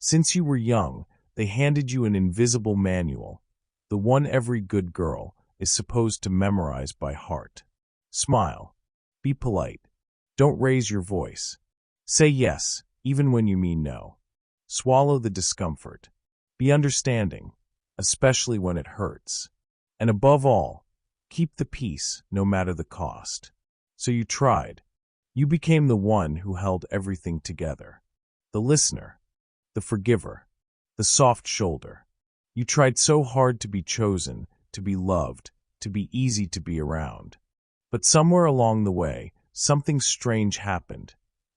Since you were young, they handed you an invisible manual, the one every good girl is supposed to memorize by heart. Smile. Be polite. Don't raise your voice. Say yes, even when you mean no. Swallow the discomfort. Be understanding, especially when it hurts. And above all, keep the peace no matter the cost. So you tried. You became the one who held everything together. The listener. The forgiver. The soft shoulder. You tried so hard to be chosen, to be loved, to be easy to be around. But somewhere along the way, something strange happened.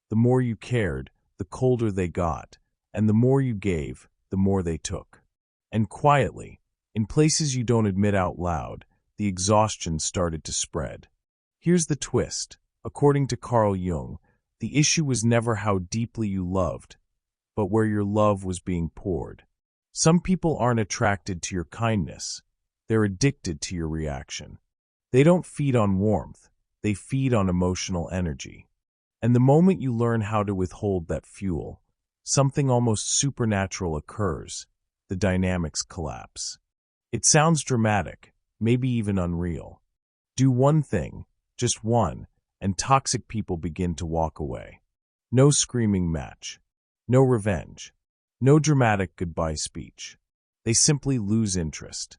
The more you cared, the colder they got, and the more you gave, the more they took. And quietly, in places you don't admit out loud, the exhaustion started to spread. Here's the twist. According to Carl Jung, the issue was never how deeply you loved, but where your love was being poured. Some people aren't attracted to your kindness. They're addicted to your reaction. They don't feed on warmth. They feed on emotional energy. And the moment you learn how to withhold that fuel, something almost supernatural occurs. The dynamics collapse. It sounds dramatic, maybe even unreal. Do one thing, just one, and toxic people begin to walk away. No screaming match. No revenge. No dramatic goodbye speech. They simply lose interest,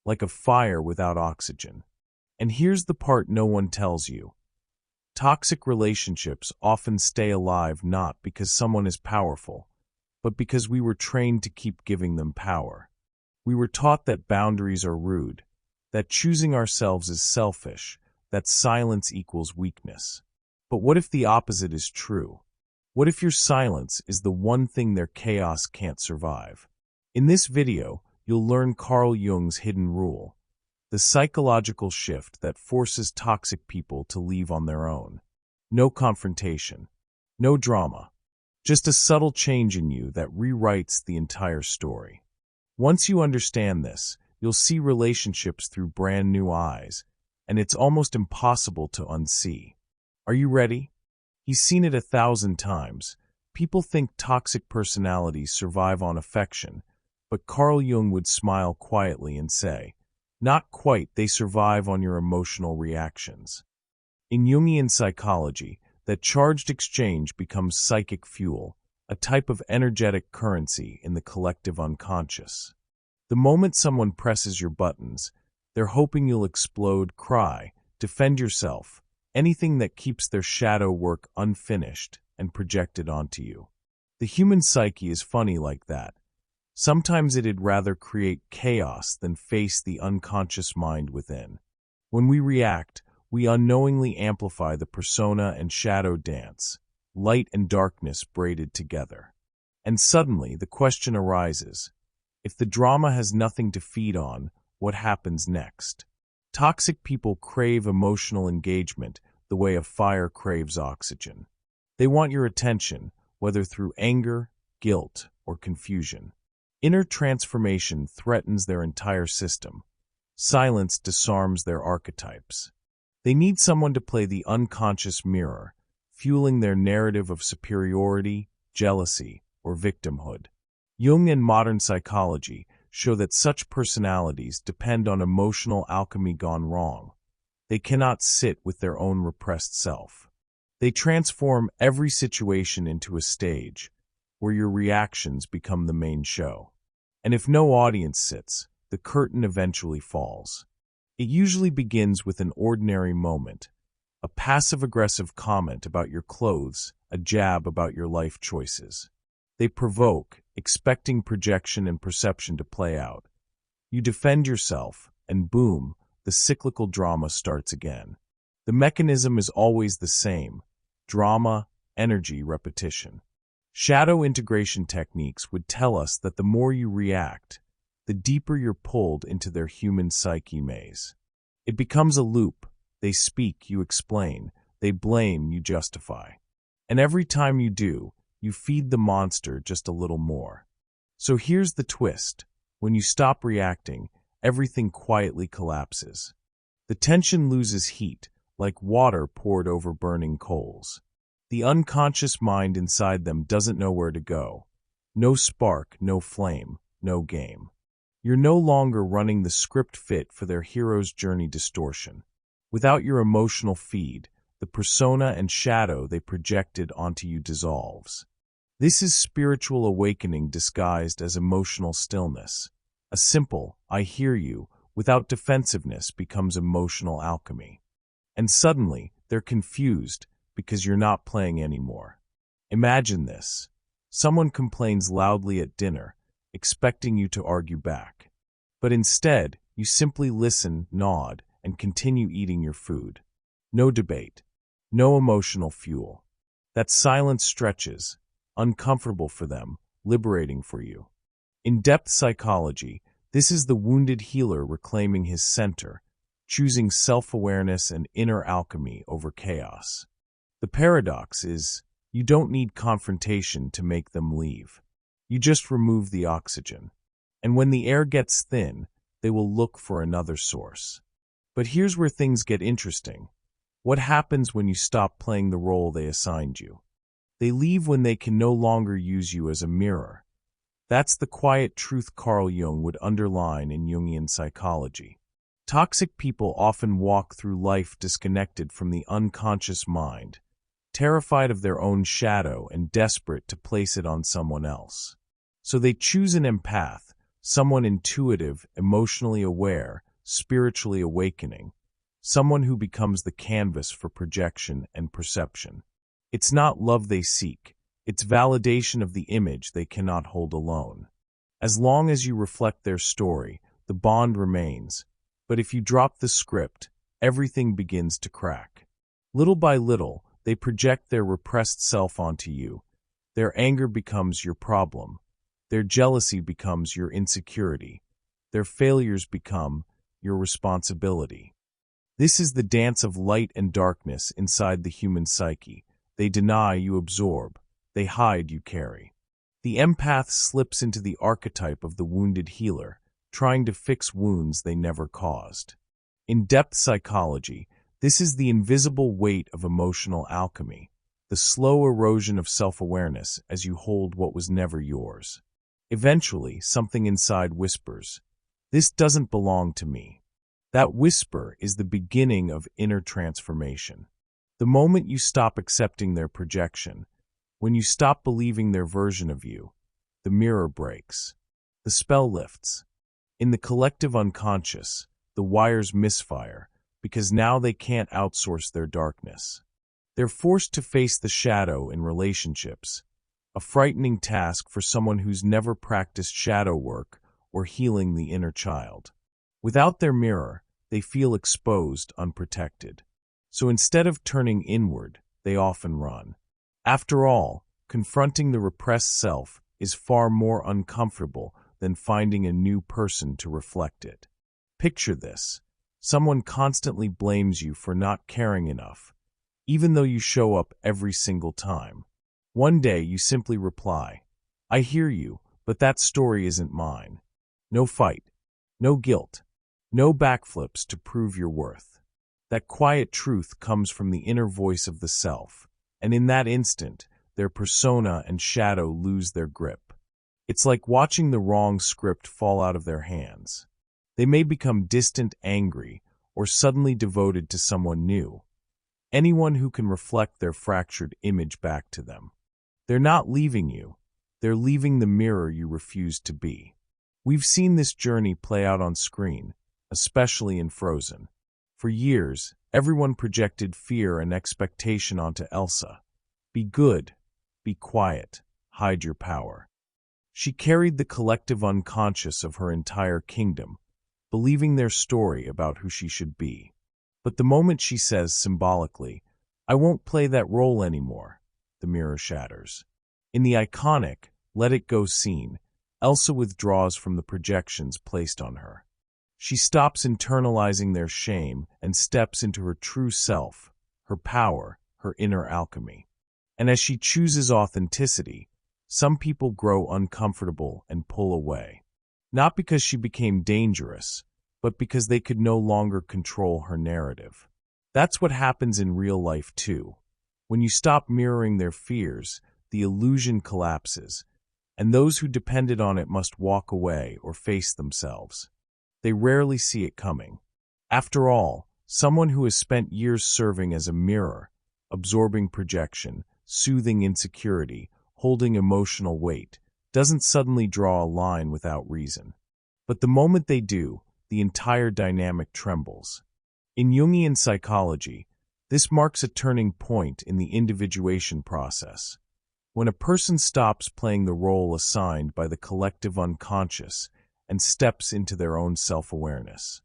like a fire without oxygen. And here's the part no one tells you. Toxic relationships often stay alive not because someone is powerful, but because we were trained to keep giving them power. We were taught that boundaries are rude, that choosing ourselves is selfish, that silence equals weakness. But what if the opposite is true? What if your silence is the one thing their chaos can't survive? In this video, you'll learn Carl Jung's hidden rule, the psychological shift that forces toxic people to leave on their own. No confrontation, no drama, just a subtle change in you that rewrites the entire story. Once you understand this, you'll see relationships through brand new eyes, and it's almost impossible to unsee. Are you ready? He's seen it 1,000 times. People think toxic personalities survive on affection, but Carl Jung would smile quietly and say, not quite, they survive on your emotional reactions. In Jungian psychology, that charged exchange becomes psychic fuel, a type of energetic currency in the collective unconscious. The moment someone presses your buttons, they're hoping you'll explode, cry, defend yourself, anything that keeps their shadow work unfinished and projected onto you. The human psyche is funny like that. Sometimes it'd rather create chaos than face the unconscious mind within. When we react, we unknowingly amplify the persona and shadow dance, light and darkness braided together. And suddenly the question arises, if the drama has nothing to feed on, what happens next? Toxic people crave emotional engagement the way a fire craves oxygen. They want your attention, whether through anger, guilt, or confusion. Inner transformation threatens their entire system. Silence disarms their archetypes. They need someone to play the unconscious mirror, fueling their narrative of superiority, jealousy, or victimhood. Jung and modern psychology show that such personalities depend on emotional alchemy gone wrong. They cannot sit with their own repressed self. They transform every situation into a stage, where your reactions become the main show. And if no audience sits, the curtain eventually falls. It usually begins with an ordinary moment, a passive-aggressive comment about your clothes, a jab about your life choices. They provoke, expecting projection and perception to play out. You defend yourself, and boom, the cyclical drama starts again. The mechanism is always the same: drama, energy, repetition. Shadow integration techniques would tell us that the more you react, the deeper you're pulled into their human psyche maze. It becomes a loop. They speak, you explain. They blame, you justify. And every time you do, you feed the monster just a little more. So here's the twist. When you stop reacting, everything quietly collapses. The tension loses heat, like water poured over burning coals. The unconscious mind inside them doesn't know where to go. No spark, no flame, no game. You're no longer running the script fit for their hero's journey distortion. Without your emotional feed, the persona and shadow they projected onto you dissolves. This is spiritual awakening disguised as emotional stillness. A simple, I hear you, without defensiveness becomes emotional alchemy. And suddenly, they're confused because you're not playing anymore. Imagine this. Someone complains loudly at dinner, expecting you to argue back. But instead, you simply listen, nod, and continue eating your food. No debate. No emotional fuel. That silence stretches, uncomfortable for them, liberating for you. In depth psychology, this is the wounded healer reclaiming his center, choosing self-awareness and inner alchemy over chaos. The paradox is, you don't need confrontation to make them leave. You just remove the oxygen. And when the air gets thin, they will look for another source. But here's where things get interesting. What happens when you stop playing the role they assigned you? They leave when they can no longer use you as a mirror. That's the quiet truth Carl Jung would underline in Jungian psychology. Toxic people often walk through life disconnected from the unconscious mind, terrified of their own shadow and desperate to place it on someone else. So they choose an empath, someone intuitive, emotionally aware, spiritually awakening, someone who becomes the canvas for projection and perception. It's not love they seek, it's validation of the image they cannot hold alone. As long as you reflect their story, the bond remains, but if you drop the script, everything begins to crack. Little by little, they project their repressed self onto you. Their anger becomes your problem. Their jealousy becomes your insecurity. Their failures become your responsibility. This is the dance of light and darkness inside the human psyche. They deny, you absorb. They hide, you carry. The empath slips into the archetype of the wounded healer, trying to fix wounds they never caused. In depth psychology, this is the invisible weight of emotional alchemy, the slow erosion of self-awareness as you hold what was never yours. Eventually, something inside whispers, "This doesn't belong to me." That whisper is the beginning of inner transformation. The moment you stop accepting their projection, when you stop believing their version of you, the mirror breaks. The spell lifts. In the collective unconscious, the wires misfire, because now they can't outsource their darkness. They're forced to face the shadow in relationships, a frightening task for someone who's never practiced shadow work or healing the inner child. Without their mirror, they feel exposed, unprotected. So instead of turning inward, they often run. After all, confronting the repressed self is far more uncomfortable than finding a new person to reflect it. Picture this. Someone constantly blames you for not caring enough, even though you show up every single time. One day you simply reply, "I hear you, but that story isn't mine." No fight, no guilt, no backflips to prove your worth. That quiet truth comes from the inner voice of the self, and in that instant, their persona and shadow lose their grip. It's like watching the wrong script fall out of their hands. They may become distant, angry, or suddenly devoted to someone new, anyone who can reflect their fractured image back to them. They're not leaving you, they're leaving the mirror you refuse to be. We've seen this journey play out on screen, especially in Frozen. For years, everyone projected fear and expectation onto Elsa. Be good, be quiet, hide your power. She carried the collective unconscious of her entire kingdom, believing their story about who she should be. But the moment she says symbolically, "I won't play that role anymore," the mirror shatters. In the iconic Let It Go scene, Elsa withdraws from the projections placed on her. She stops internalizing their shame and steps into her true self, her power, her inner alchemy. And as she chooses authenticity, some people grow uncomfortable and pull away. Not because she became dangerous, but because they could no longer control her narrative. That's what happens in real life too. When you stop mirroring their fears, the illusion collapses. and those who depended on it must walk away or face themselves. They rarely see it coming. After all, someone who has spent years serving as a mirror, absorbing projection, soothing insecurity, holding emotional weight, doesn't suddenly draw a line without reason. But the moment they do, the entire dynamic trembles. In Jungian psychology, this marks a turning point in the individuation process. When a person stops playing the role assigned by the collective unconscious and steps into their own self-awareness.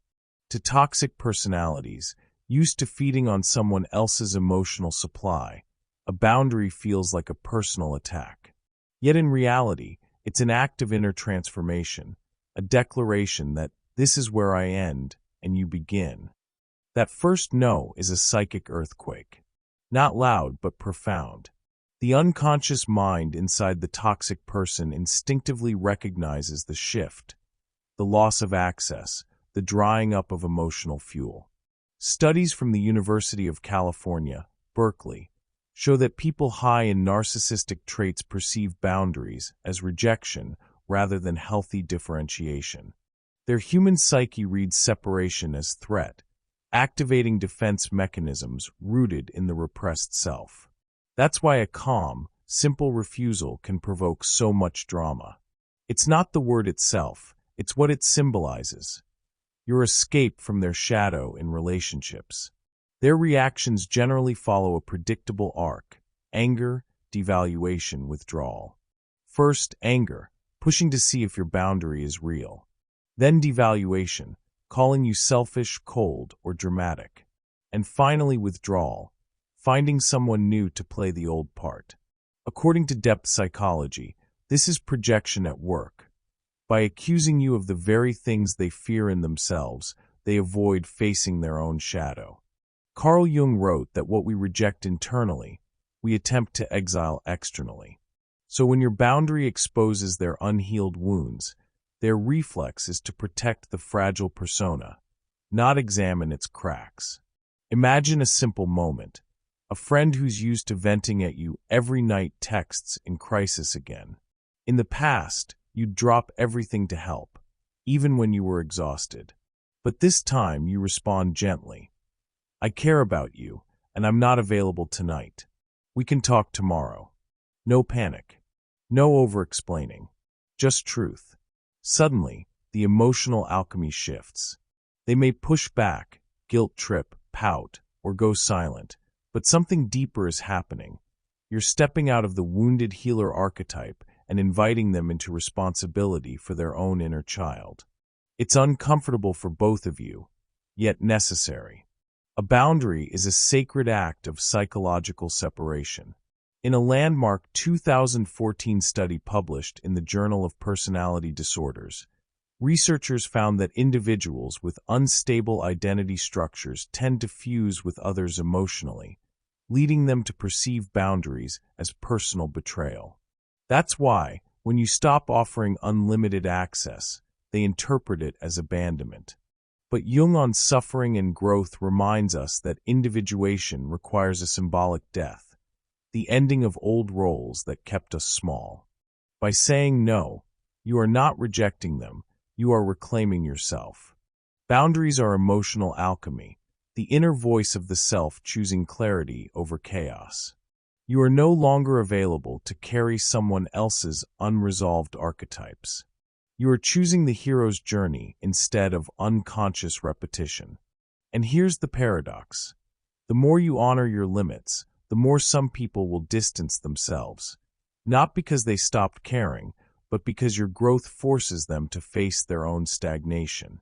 To toxic personalities, used to feeding on someone else's emotional supply, a boundary feels like a personal attack. Yet in reality, it's an act of inner transformation, a declaration that this is where I end and you begin. That first no is a psychic earthquake. Not loud, but profound. The unconscious mind inside the toxic person instinctively recognizes the shift, the loss of access, the drying up of emotional fuel. Studies from the University of California, Berkeley, show that people high in narcissistic traits perceive boundaries as rejection rather than healthy differentiation. Their human psyche reads separation as threat, activating defense mechanisms rooted in the repressed self. That's why a calm, simple refusal can provoke so much drama. It's not the word itself, it's what it symbolizes. Your escape from their shadow in relationships. Their reactions generally follow a predictable arc: anger, devaluation, withdrawal. First, anger, pushing to see if your boundary is real. Then devaluation, calling you selfish, cold, or dramatic. And finally, withdrawal, finding someone new to play the old part. According to depth psychology, this is projection at work. By accusing you of the very things they fear in themselves, they avoid facing their own shadow. Carl Jung wrote that what we reject internally, we attempt to exile externally. So when your boundary exposes their unhealed wounds, their reflex is to protect the fragile persona, not examine its cracks. Imagine a simple moment. A friend who's used to venting at you every night texts in crisis again. In the past, you'd drop everything to help, even when you were exhausted. But this time you respond gently. I care about you, and I'm not available tonight. We can talk tomorrow. No panic. No over-explaining. Just truth. Suddenly, the emotional alchemy shifts. They may push back, guilt trip, pout, or go silent, but something deeper is happening. You're stepping out of the wounded healer archetype and inviting them into responsibility for their own inner child. It's uncomfortable for both of you, yet necessary. A boundary is a sacred act of psychological separation. In a landmark 2014 study published in the Journal of Personality Disorders, researchers found that individuals with unstable identity structures tend to fuse with others emotionally, leading them to perceive boundaries as personal betrayal. That's why, when you stop offering unlimited access, they interpret it as abandonment. But Jung on suffering and growth reminds us that individuation requires a symbolic death, the ending of old roles that kept us small. By saying no, you are not rejecting them, you are reclaiming yourself. Boundaries are emotional alchemy, the inner voice of the self choosing clarity over chaos. You are no longer available to carry someone else's unresolved archetypes. You are choosing the hero's journey instead of unconscious repetition. And here's the paradox. The more you honor your limits, the more some people will distance themselves. Not because they stopped caring, but because your growth forces them to face their own stagnation.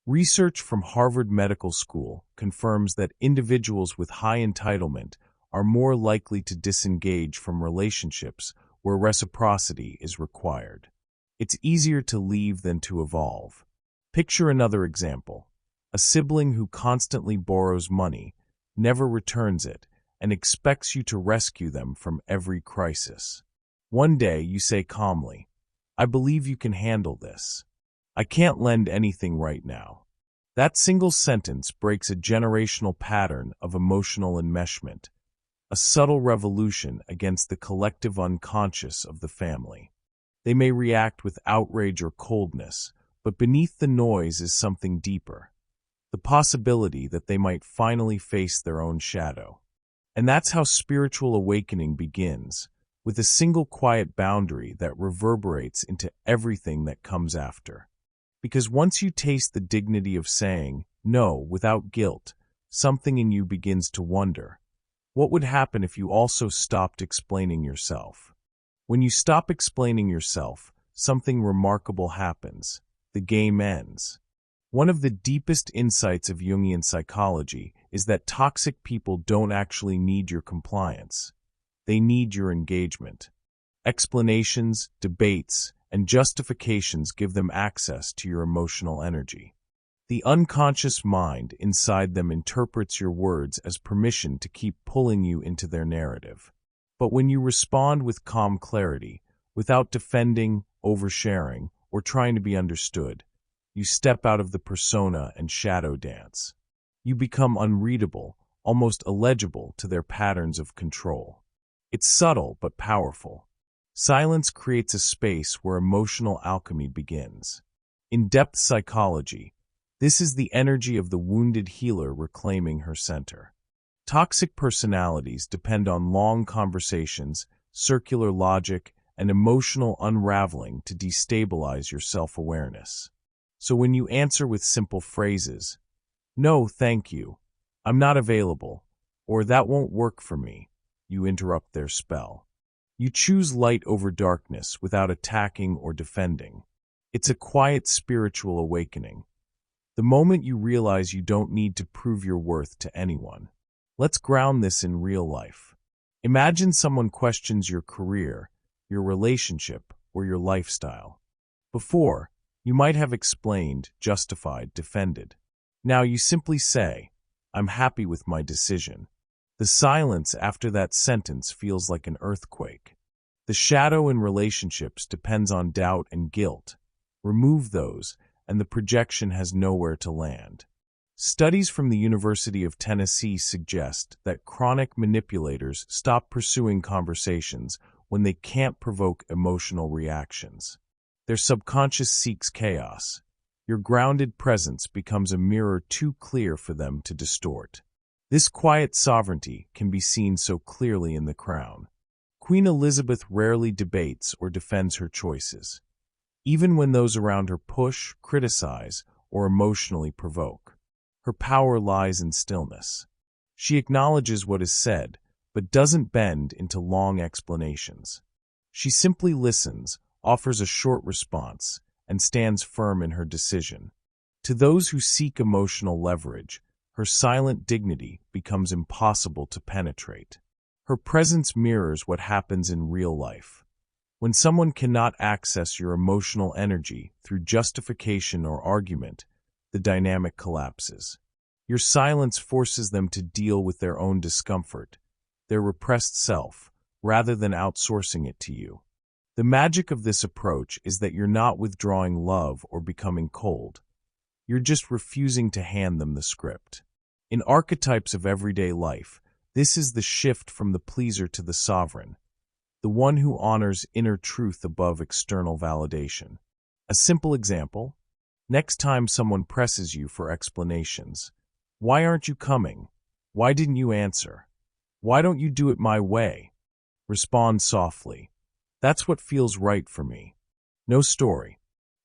Research from Harvard Medical School confirms that individuals with high entitlement are more likely to disengage from relationships where reciprocity is required. It's easier to leave than to evolve. Picture another example. A sibling who constantly borrows money, never returns it, and expects you to rescue them from every crisis. One day you say calmly, I believe you can handle this. I can't lend anything right now. That single sentence breaks a generational pattern of emotional enmeshment, a subtle revolution against the collective unconscious of the family. They may react with outrage or coldness, but beneath the noise is something deeper. The possibility that they might finally face their own shadow. And that's how spiritual awakening begins, with a single quiet boundary that reverberates into everything that comes after. Because once you taste the dignity of saying no without guilt, something in you begins to wonder, what would happen if you also stopped explaining yourself? When you stop explaining yourself, something remarkable happens. The game ends. One of the deepest insights of Jungian psychology is that toxic people don't actually need your compliance. They need your engagement. Explanations, debates, and justifications give them access to your emotional energy. The unconscious mind inside them interprets your words as permission to keep pulling you into their narrative. But when you respond with calm clarity, without defending, oversharing, or trying to be understood, you step out of the persona and shadow dance. You become unreadable, almost illegible to their patterns of control. It's subtle but powerful. Silence creates a space where emotional alchemy begins. In depth psychology, this is the energy of the wounded healer reclaiming her center. Toxic personalities depend on long conversations, circular logic, and emotional unraveling to destabilize your self-awareness. So when you answer with simple phrases, "No, thank you," "I'm not available," or "that won't work for me," you interrupt their spell. You choose light over darkness without attacking or defending. It's a quiet spiritual awakening. The moment you realize you don't need to prove your worth to anyone. Let's ground this in real life. Imagine someone questions your career, your relationship, or your lifestyle. Before, you might have explained, justified, defended. Now you simply say, "I'm happy with my decision." The silence after that sentence feels like an earthquake. The shadow in relationships depends on doubt and guilt. Remove those, and the projection has nowhere to land. Studies from the University of Tennessee suggest that chronic manipulators stop pursuing conversations when they can't provoke emotional reactions. Their subconscious seeks chaos. Your grounded presence becomes a mirror too clear for them to distort. This quiet sovereignty can be seen so clearly in The Crown. Queen Elizabeth rarely debates or defends her choices, even when those around her push, criticize, or emotionally provoke. Her power lies in stillness. She acknowledges what is said, but doesn't bend into long explanations. She simply listens, offers a short response, and stands firm in her decision. To those who seek emotional leverage, her silent dignity becomes impossible to penetrate. Her presence mirrors what happens in real life. When someone cannot access your emotional energy through justification or argument, the dynamic collapses. Your silence forces them to deal with their own discomfort, their repressed self, rather than outsourcing it to you. The magic of this approach is that you're not withdrawing love or becoming cold. You're just refusing to hand them the script. In archetypes of everyday life, this is the shift from the pleaser to the sovereign, the one who honors inner truth above external validation. A simple example: next time someone presses you for explanations, "Why aren't you coming? Why didn't you answer? Why don't you do it my way?" Respond softly, "That's what feels right for me." No story,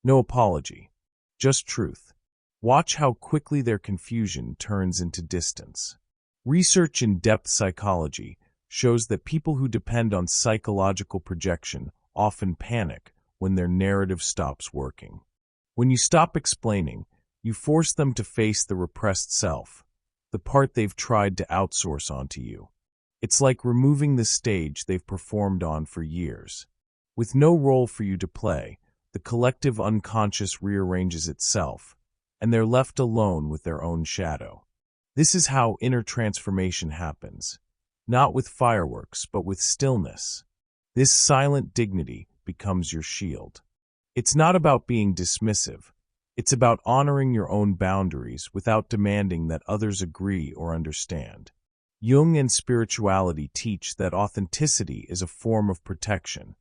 no apology, just truth. Watch how quickly their confusion turns into distance. Research in depth psychology shows that people who depend on psychological projection often panic when their narrative stops working. When you stop explaining, you force them to face the repressed self, the part they've tried to outsource onto you. It's like removing the stage they've performed on for years. With no role for you to play, the collective unconscious rearranges itself, and they're left alone with their own shadow. This is how inner transformation happens, not with fireworks, but with stillness. This silent dignity becomes your shield. It's not about being dismissive. It's about honoring your own boundaries without demanding that others agree or understand. Jung and spirituality teach that authenticity is a form of protection.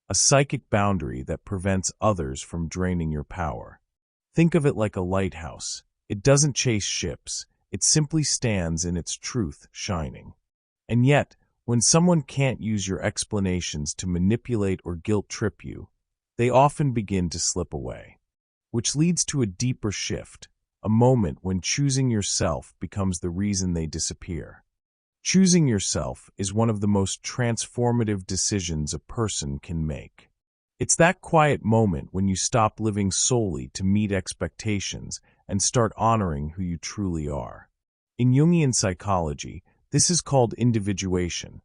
a psychic boundary that prevents others from draining your power. Think of it like a lighthouse. It doesn't chase ships, it simply stands in its truth shining. And yet, when someone can't use your explanations to manipulate or guilt-trip you, they often begin to slip away. Which leads to a deeper shift, a moment when choosing yourself becomes the reason they disappear. Choosing yourself is one of the most transformative decisions a person can make. It's that quiet moment when you stop living solely to meet expectations and start honoring who you truly are. In Jungian psychology, this is called individuation,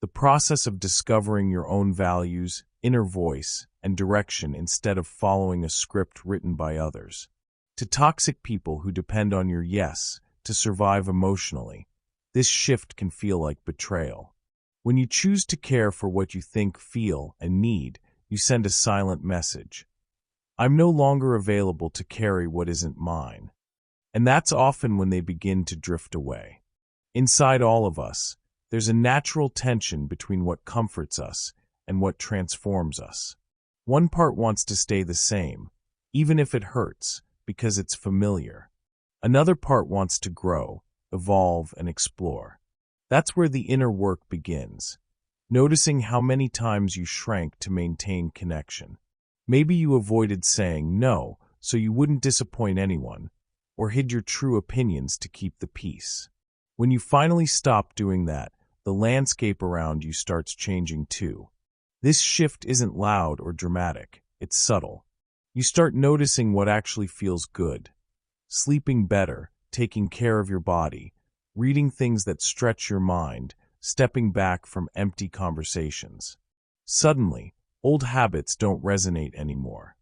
the process of discovering your own values, inner voice, and direction instead of following a script written by others. To toxic people who depend on your yes to survive emotionally, this shift can feel like betrayal. When you choose to care for what you think, feel, and need, you send a silent message. I'm no longer available to carry what isn't mine. And that's often when they begin to drift away. Inside all of us, there's a natural tension between what comforts us and what transforms us. One part wants to stay the same, even if it hurts, because it's familiar. Another part wants to grow, evolve, and explore. That's where the inner work begins, noticing how many times you shrank to maintain connection. Maybe you avoided saying no so you wouldn't disappoint anyone, or hid your true opinions to keep the peace. When you finally stop doing that, the landscape around you starts changing too. This shift isn't loud or dramatic, it's subtle. You start noticing what actually feels good. Sleeping better, taking care of your body, reading things that stretch your mind, stepping back from empty conversations. Suddenly, old habits don't resonate anymore.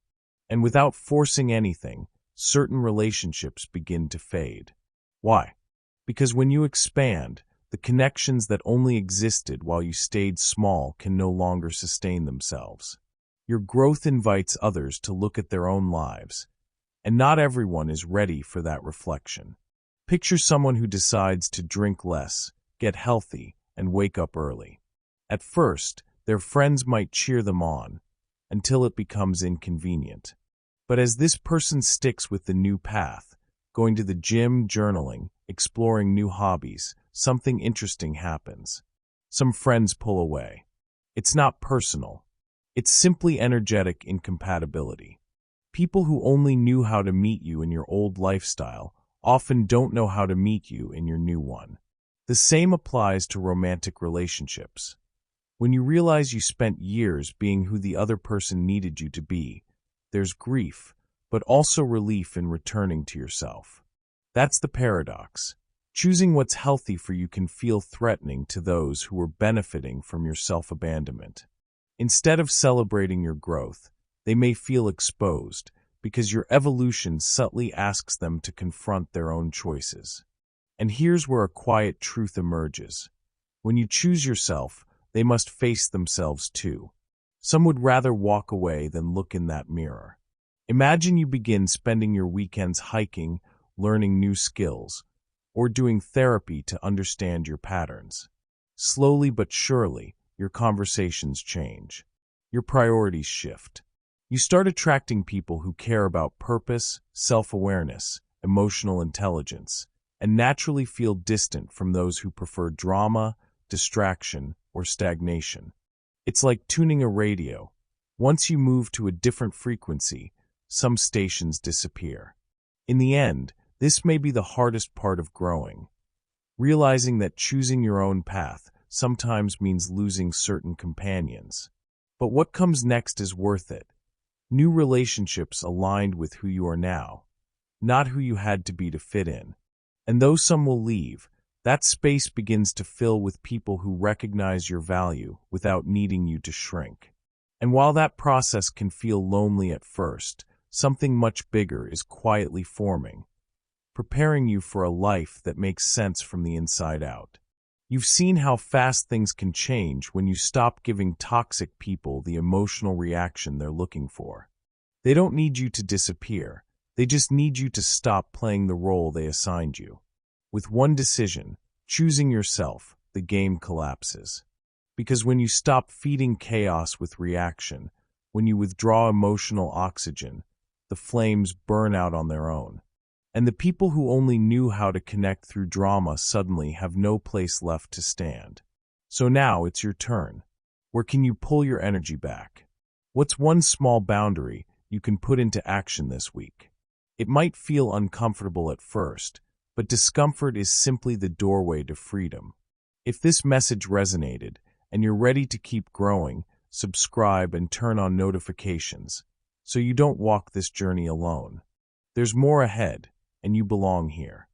And without forcing anything, certain relationships begin to fade. Why? Because when you expand, the connections that only existed while you stayed small can no longer sustain themselves. Your growth invites others to look at their own lives, and not everyone is ready for that reflection. Picture someone who decides to drink less, get healthy, and wake up early. At first, their friends might cheer them on, until it becomes inconvenient. But as this person sticks with the new path, going to the gym, journaling, exploring new hobbies, something interesting happens. Some friends pull away. It's not personal. It's simply energetic incompatibility. People who only knew how to meet you in your old lifestyle often don't know how to meet you in your new one. The same applies to romantic relationships. When you realize you spent years being who the other person needed you to be, there's grief, but also relief in returning to yourself. That's the paradox. Choosing what's healthy for you can feel threatening to those who are benefiting from your self-abandonment. Instead of celebrating your growth, they may feel exposed because your evolution subtly asks them to confront their own choices. And here's where a quiet truth emerges. When you choose yourself, they must face themselves too. Some would rather walk away than look in that mirror. Imagine you begin spending your weekends hiking, learning new skills, or doing therapy to understand your patterns. Slowly but surely, your conversations change. Your priorities shift. You start attracting people who care about purpose, self-awareness, emotional intelligence, and naturally feel distant from those who prefer drama, distraction, or stagnation. It's like tuning a radio. Once you move to a different frequency, some stations disappear. In the end, this may be the hardest part of growing. Realizing that choosing your own path sometimes means losing certain companions. But what comes next is worth it. New relationships aligned with who you are now, not who you had to be to fit in. And though some will leave, that space begins to fill with people who recognize your value without needing you to shrink. And while that process can feel lonely at first, something much bigger is quietly forming, preparing you for a life that makes sense from the inside out. You've seen how fast things can change when you stop giving toxic people the emotional reaction they're looking for. They don't need you to disappear. They just need you to stop playing the role they assigned you. With one decision, choosing yourself, the game collapses. Because when you stop feeding chaos with reaction, when you withdraw emotional oxygen, the flames burn out on their own. And the people who only knew how to connect through drama suddenly have no place left to stand. So now it's your turn. Where can you pull your energy back? What's one small boundary you can put into action this week? It might feel uncomfortable at first, but discomfort is simply the doorway to freedom. If this message resonated and you're ready to keep growing, subscribe and turn on notifications so you don't walk this journey alone. There's more ahead, and you belong here.